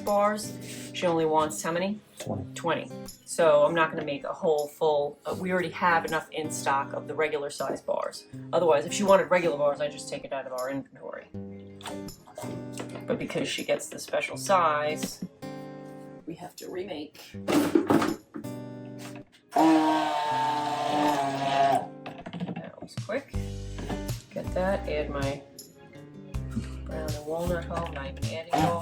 bars. She only wants how many? 20. 20. So I'm not going to make a whole full, we already have enough in stock of the regular size bars. Otherwise, if she wanted regular bars, I'd just take it out of our inventory. But because she gets the special size, we have to remake. That was quick. Get that, add my brown and walnut hull, my adding hull.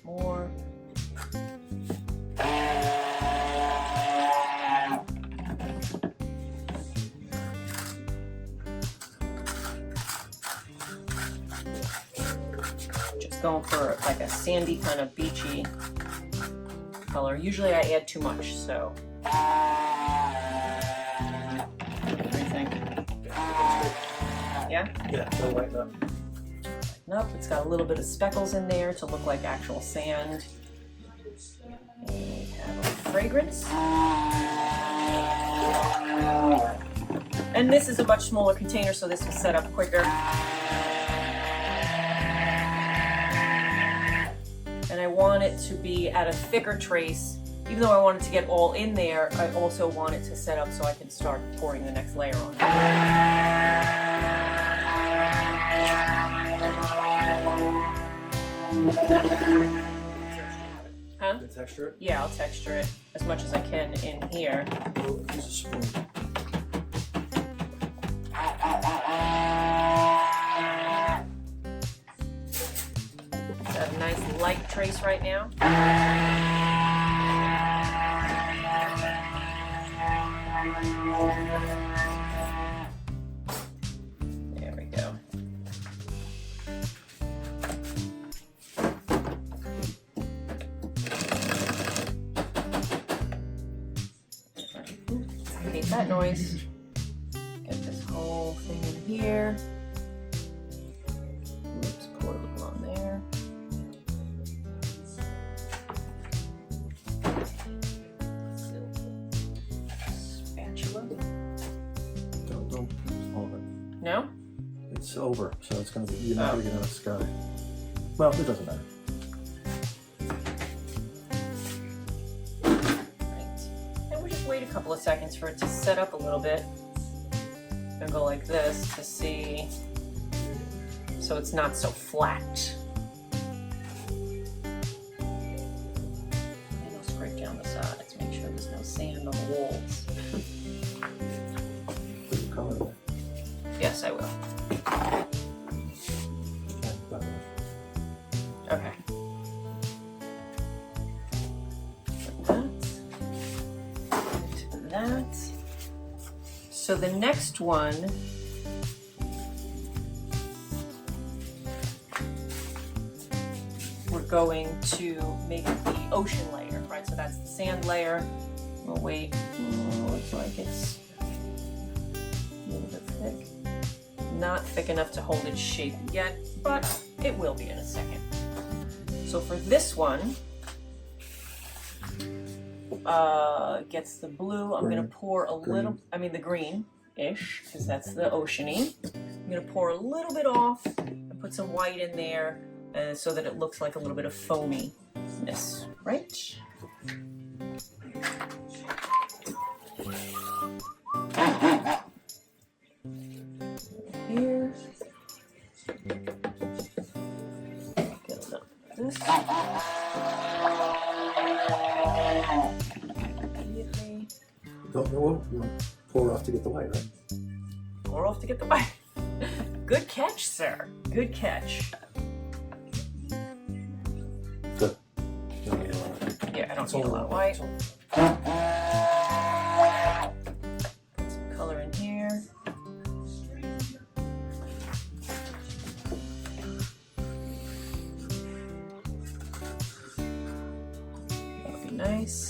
More. Just going for like a sandy kind of beachy color. Usually I add too much, so. What do you think? Yeah? Yeah, they'll lighten up. Nope, it's got a little bit of speckles in there to look like actual sand. And we have a fragrance. And this is a much smaller container, so this will set up quicker. And I want it to be at a thicker trace. Even though I want it to get all in there, I also want it to set up so I can start pouring the next layer on. Huh? The texture? Yeah, I'll texture it as much as I can in here. Use a spoon. It's got a nice light trace right now. There we go. I hate that noise. Get this whole thing in here. Oops, pour a little on there. Spatula. Don't hold it. No? It's over, so it's going to be, you're not going to get enough sky. Well, it doesn't matter. Wait a couple of seconds for it to set up a little bit and go like this to see so it's not so flat. And I'll scrape down the sides, make sure there's no sand on the walls. Put the color there. Yes, I will. Okay. That. So the next one we're going to make the ocean layer, right? So that's the sand layer. We'll wait. Looks like it's a little bit thick. Not thick enough to hold its shape yet, but it will be in a second. So for this one, gets the blue. I'm going to pour a little, the green-ish, because that's the oceany. I'm going to pour a little bit off and put some white in there so that it looks like a little bit of foaminess, right? Here. Get a little bit of this. Don't know what you want to pour off to get the white, right? Pour off to get the white. Good catch, sir. Good catch. Good. You don't need a lot. Yeah, I don't need a lot of white. Put some color in here. That'll be nice.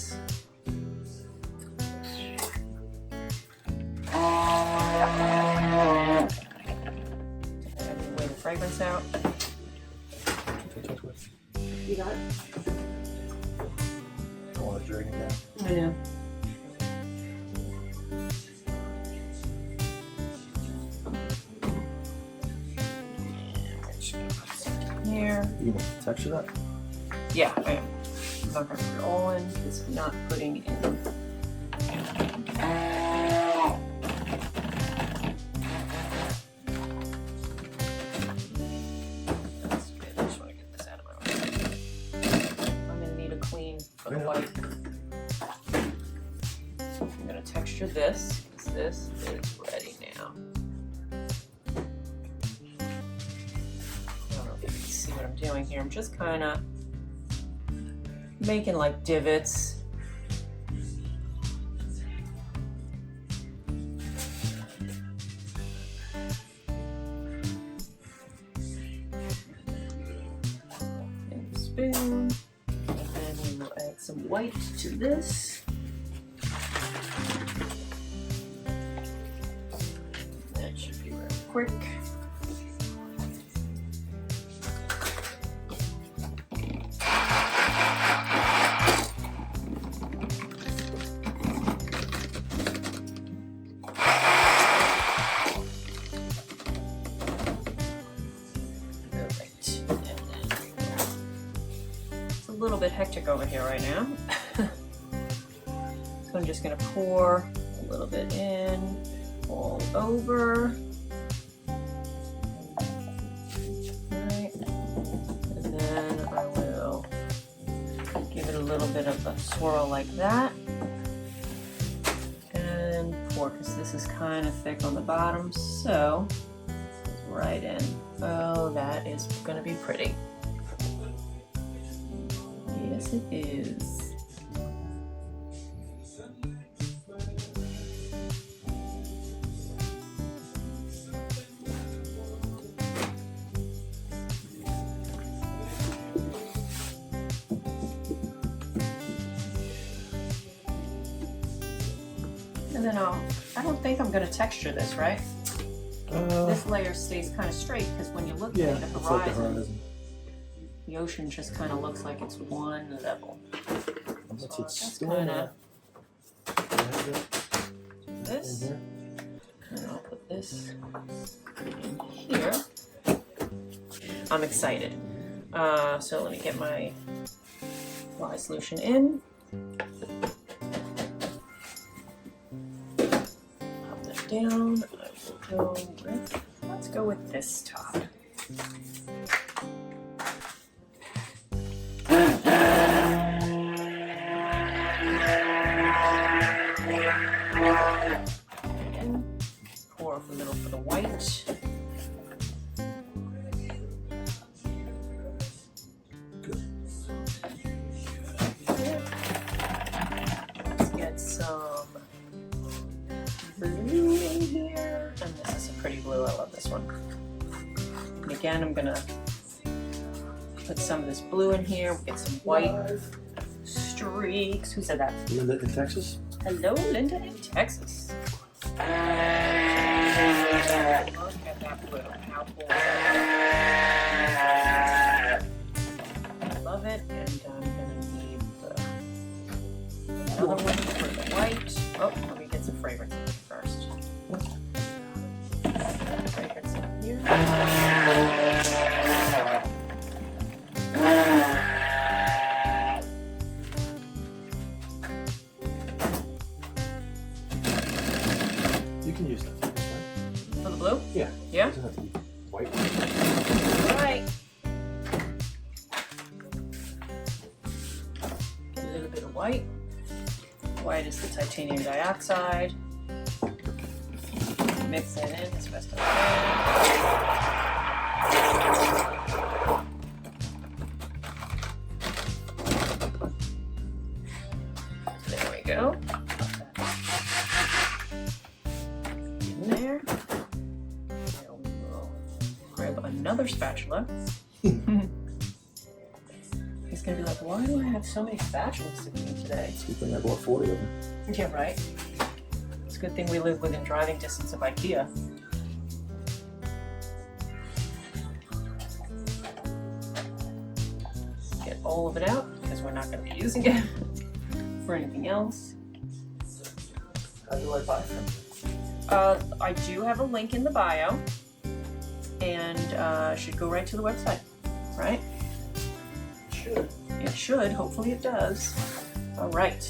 Fragrance out. You got it? Don't want to drag it down. I know. You gonna texture that? Yeah, I am. I'm not gonna put it all in because I'm not putting in. That's good. I just want to get this out of my way. I'm gonna need a clean for the white. I'm gonna texture this because this is ready now. I don't know if you can see what I'm doing here. I'm just kind of making like divots. And a spoon. And then we will add some white to this. That should be really quick. A little bit hectic over here right now. So I'm just going to pour a little bit in all over. Right. And then I will give it a little bit of a swirl like that. And pour, because this is kind of thick on the bottom, so right in. Oh, that is going to be pretty. Yes, it is. And then I don't think I'm going to texture this, right? This layer stays kind of straight because when you look at the horizon, it's like the horizon. The ocean just kind of looks like it's one level. That's So its just kind of do this, and I'll put this in here. I'm excited. So let me get my lye solution in. Pop this down. I will go with, let's go with this top. And pour a little for the white. Good. Let's get some blue in here. And this is a pretty blue. I love this one. And again, I'm gonna put some of this blue in here. We'll get some white streaks. Who said that? Linda in Texas? Hello, Linda in Texas. Look at that blue. How cool is that? I love it, and I'm gonna need another one for the white. Oh, let me get some fragrance in first. Fragrance in here. You can use that. Right? For the blue? Yeah. Yeah? It doesn't have to be white. Alright. Get a little bit of white. White is the titanium dioxide. Mix it in as best as I can. There we go. In there. Now we will grab another spatula. He's gonna be like, why do I have so many spatulas to clean today? It's a good thing I bought 40 of them. Yeah, right. It's a good thing we live within driving distance of IKEA. Get all of it out because we're not going to be using it for anything else. How do I buy from you? I do have a link in the bio, and should go right to the website, right? should. It should. Hopefully it does. All right.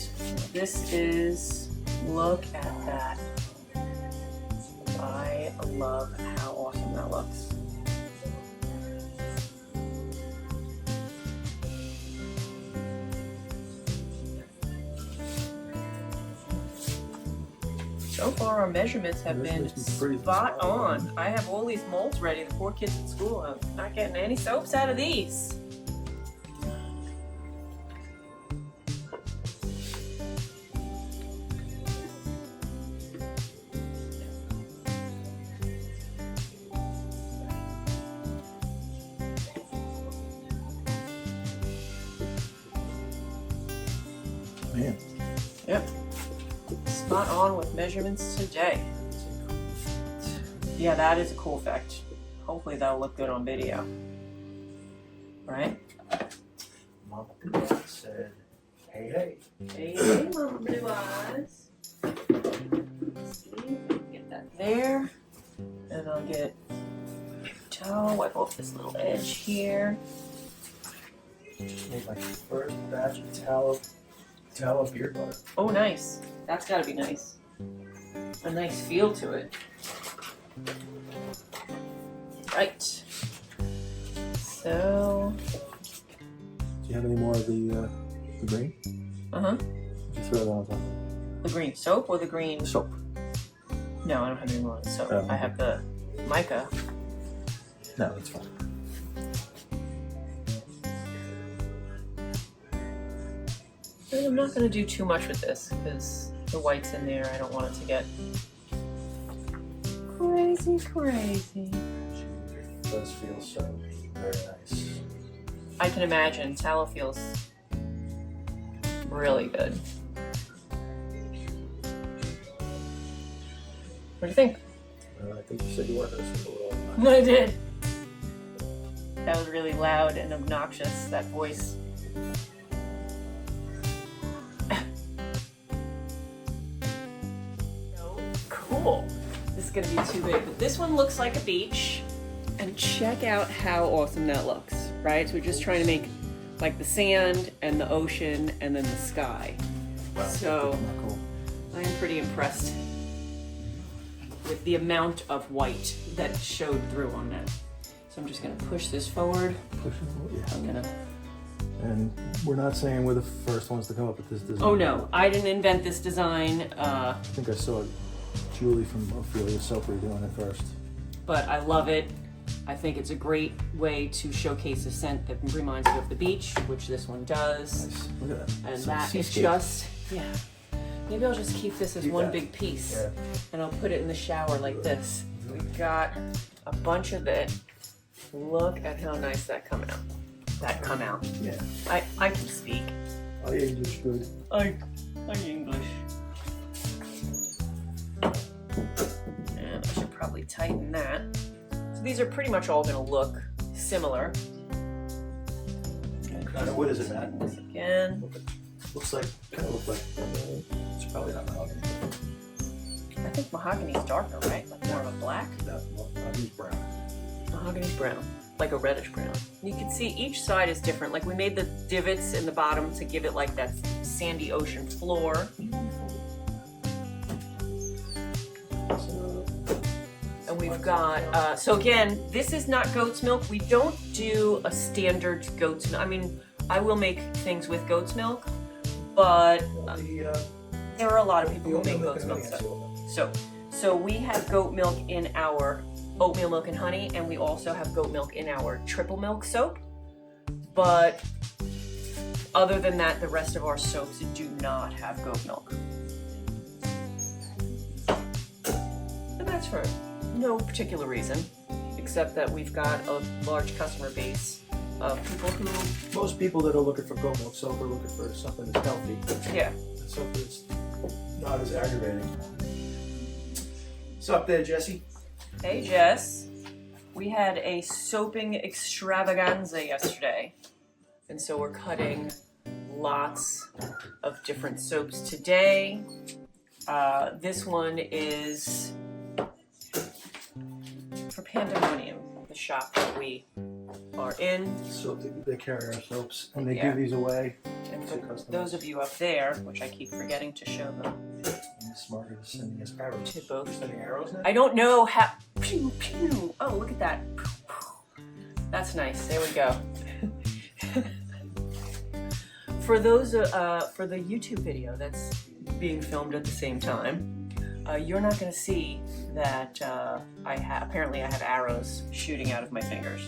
This is, look at that. I love how awesome that looks. So far, our measurements have been spot on. I have all these molds ready. The poor kids at school, I'm not getting any soaps out of these. Man. Yep. Spot on with measurements today. Yeah, that is a cool effect. Hopefully that'll look good on video. Right? Mama Blue Eyes said, hey, hey. Hey, hey, Mama Blue Eyes. See, get that there. And I'll get a towel, wipe off this little edge here. Just made my first batch of tallow beard butter. Oh, nice. That's gotta be nice. A nice feel to it. Right. So. Do you have any more of the green? Uh-huh. Just throw that on top. The green soap or the green? Soap. No, I don't have any more of the soap. Oh. I have the mica. No, that's fine. I'm not going to do too much with this because the white's in there. I don't want it to get crazy. It does feel so very nice. I can imagine. Tallow feels really good. What do you think? I think you said you wanted this a little. No, I did. That was really loud and obnoxious, that voice. Cool. This is gonna be too big, but this one looks like a beach. And check out how awesome that looks, right? So we're just trying to make like the sand and the ocean and then the sky. Wow. So Cool. I am pretty impressed with the amount of white that showed through on that. So I'm just gonna push this forward. Push it forward, yeah. I'm gonna. And we're not saying we're the first ones to come up with this design. Oh no, I didn't invent this design, I think I saw Julie from Ophelia Soper doing it first. but I love it. I think it's a great way to showcase a scent that reminds you of the beach, which this one does. Nice. Look at that. And It's that is seascape. just, yeah. Maybe I'll just keep this as Keep one that. big piece. Yeah. And I'll put it in the shower like this. We've got a bunch of it. Look at how nice that come out. Yeah. I can speak. Oh, yeah, English good. I'm English. And I should probably tighten that. So these are pretty much all gonna look similar. What kind of wood is it, Matt? This again. Looks like, kind of look like, it's probably not mahogany. I think mahogany's darker, right? Like more of a black. No, mahogani's brown. Mahogany's brown, like a reddish brown. You can see each side is different. Like we made the divots in the bottom to give it like that sandy ocean floor. And we've got, so again, this is not goat's milk. We don't do a standard goat's milk. I mean, I will make things with goat's milk, but there are a lot of people who make goat's milk stuff. So we have goat milk in our oatmeal milk and honey, and we also have goat milk in our triple milk soap. But other than that, the rest of our soaps do not have goat milk. And that's for no particular reason, except that we've got a large customer base of people who... Most people that are looking for goat milk soap are looking for something that's healthy. Yeah. Something that's not as aggravating. What's up there, Jesse? Hey, Jess. We had a soaping extravaganza yesterday, and so we're cutting lots of different soaps today. This one is for Pandemonium, the shop that we are in. Soap, they carry our soaps, and they Yeah. give these away. And to for customers. those of you up there, which I keep forgetting to show them, And Smarter is sending us arrows. to both. Sending arrows now? I don't know how. Pew pew. Oh, look at that. That's nice. There we go. For those, for the YouTube video that's being filmed at the same time, you're not going to see that apparently I have arrows shooting out of my fingers.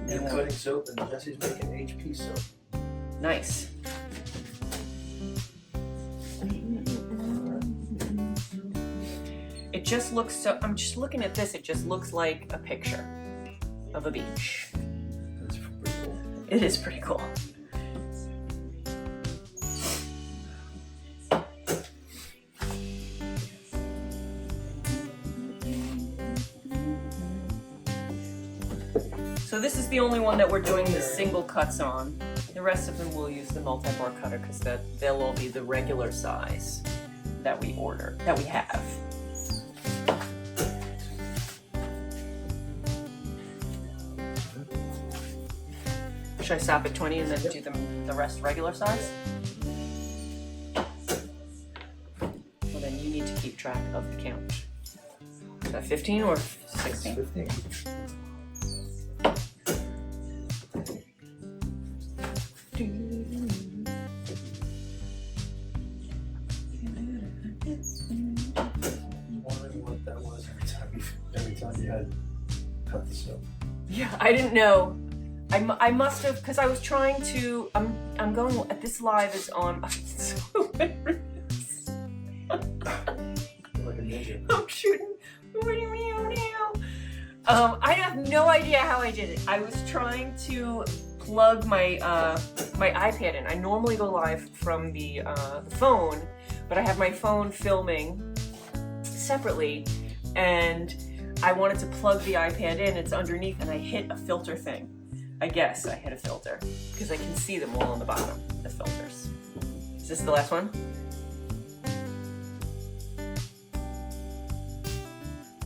You're cutting soap, and Jesse's making HP soap. Nice. It just looks so. I'm just looking at this. It just looks like a picture of a beach. That's pretty cool. It is pretty cool. So this is the only one that we're doing the single cuts on. The rest of them we'll use the multi-bar cutter because they'll all be the regular size that we have. Should I stop at 20 and then do the rest regular size? Well, then you need to keep track of the count. Is that 15 or 16? 15. Wondering what that was every time you had cut the soap. Yeah, I didn't know. I must have, because I was trying to. I'm going. This live is on. So hilarious. You're like a ninja. I'm shooting. I have no idea how I did it. I was trying to plug my my iPad in. I normally go live from the phone, but I have my phone filming separately, and I wanted to plug the iPad in. It's underneath, and I hit a filter thing. I guess I hit a filter because I can see them all on the bottom, the filters. Is this the last one?